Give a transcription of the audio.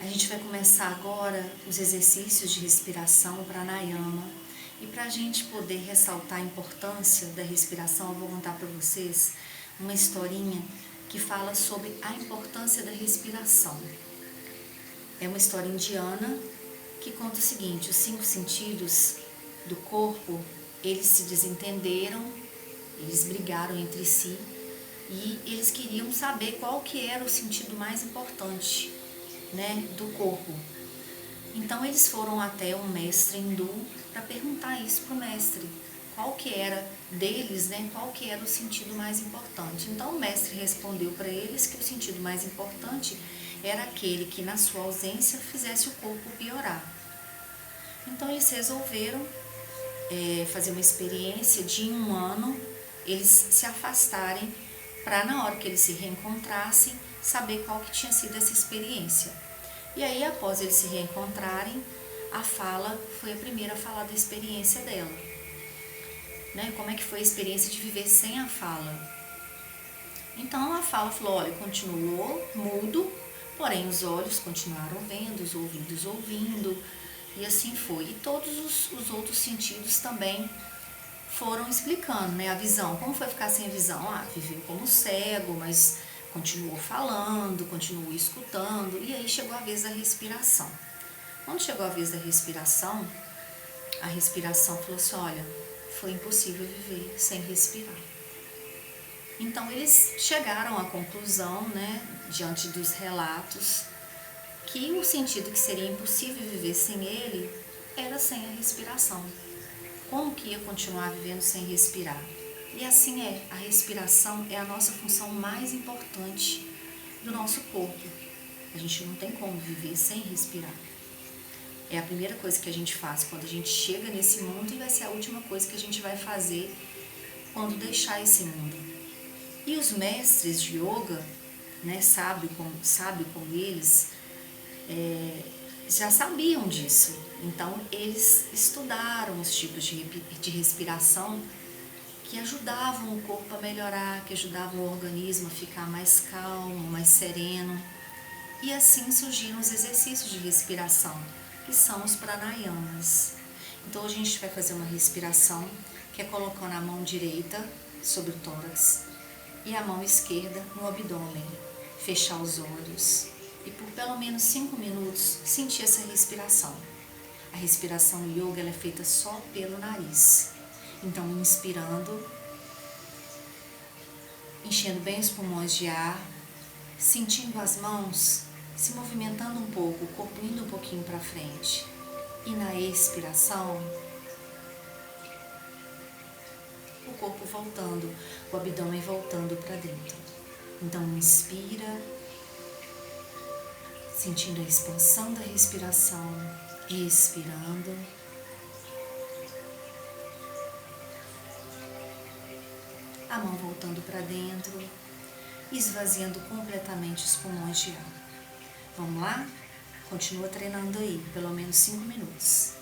A gente vai começar agora os exercícios de respiração pranayama. E para a gente poder ressaltar a importância da respiração, eu vou contar para vocês uma historinha que fala sobre a importância da respiração. É uma história indiana que conta o seguinte: os 5 sentidos do corpo, eles se desentenderam, eles brigaram entre si e eles queriam saber qual que era o sentido mais importante, do corpo. Então eles foram até um mestre hindu para perguntar isso para o mestre, qual que era deles, qual que era o sentido mais importante. Então o mestre respondeu para eles que o sentido mais importante era aquele que na sua ausência fizesse o corpo piorar. Então eles resolveram fazer uma experiência de 1 ano, eles se afastarem para na hora que eles se reencontrassem, saber qual que tinha sido essa experiência. E aí, após eles se reencontrarem, a fala foi a primeira a falar da experiência dela. Como é que foi a experiência de viver sem a fala? Então a fala falou: olha, continuou mudo, porém os olhos continuaram vendo, os ouvidos ouvindo, e assim foi. E todos os outros sentidos também foram explicando, a visão. Como foi ficar sem visão? Viveu como cego, mas continuou falando, continuou escutando, e aí chegou a vez da respiração. Quando chegou a vez da respiração, a respiração falou assim: olha, foi impossível viver sem respirar. Então eles chegaram à conclusão, diante dos relatos, que o sentido que seria impossível viver sem ele era sem a respiração. Como que ia continuar vivendo sem respirar? E assim é, a respiração é a nossa função mais importante do nosso corpo. A gente não tem como viver sem respirar. É a primeira coisa que a gente faz quando a gente chega nesse mundo e vai ser a última coisa que a gente vai fazer quando deixar esse mundo. E os mestres de yoga, sábio como eles, já sabiam disso. Então eles estudaram os tipos de respiração que ajudavam o corpo a melhorar, que ajudavam o organismo a ficar mais calmo, mais sereno. E assim surgiram os exercícios de respiração, que são os pranayamas. Então hoje a gente vai fazer uma respiração que é colocando a mão direita sobre o tórax e a mão esquerda no abdômen. Fechar os olhos e por pelo menos 5 minutos sentir essa respiração. A respiração yoga ela é feita só pelo nariz. Então, inspirando, enchendo bem os pulmões de ar, sentindo as mãos se movimentando um pouco, o corpo indo um pouquinho para frente. E na expiração, o corpo voltando, o abdômen voltando para dentro. Então, inspira, sentindo a expansão da respiração, expirando. A mão voltando para dentro, esvaziando completamente os pulmões de ar. Vamos lá? Continua treinando aí, pelo menos 5 minutos.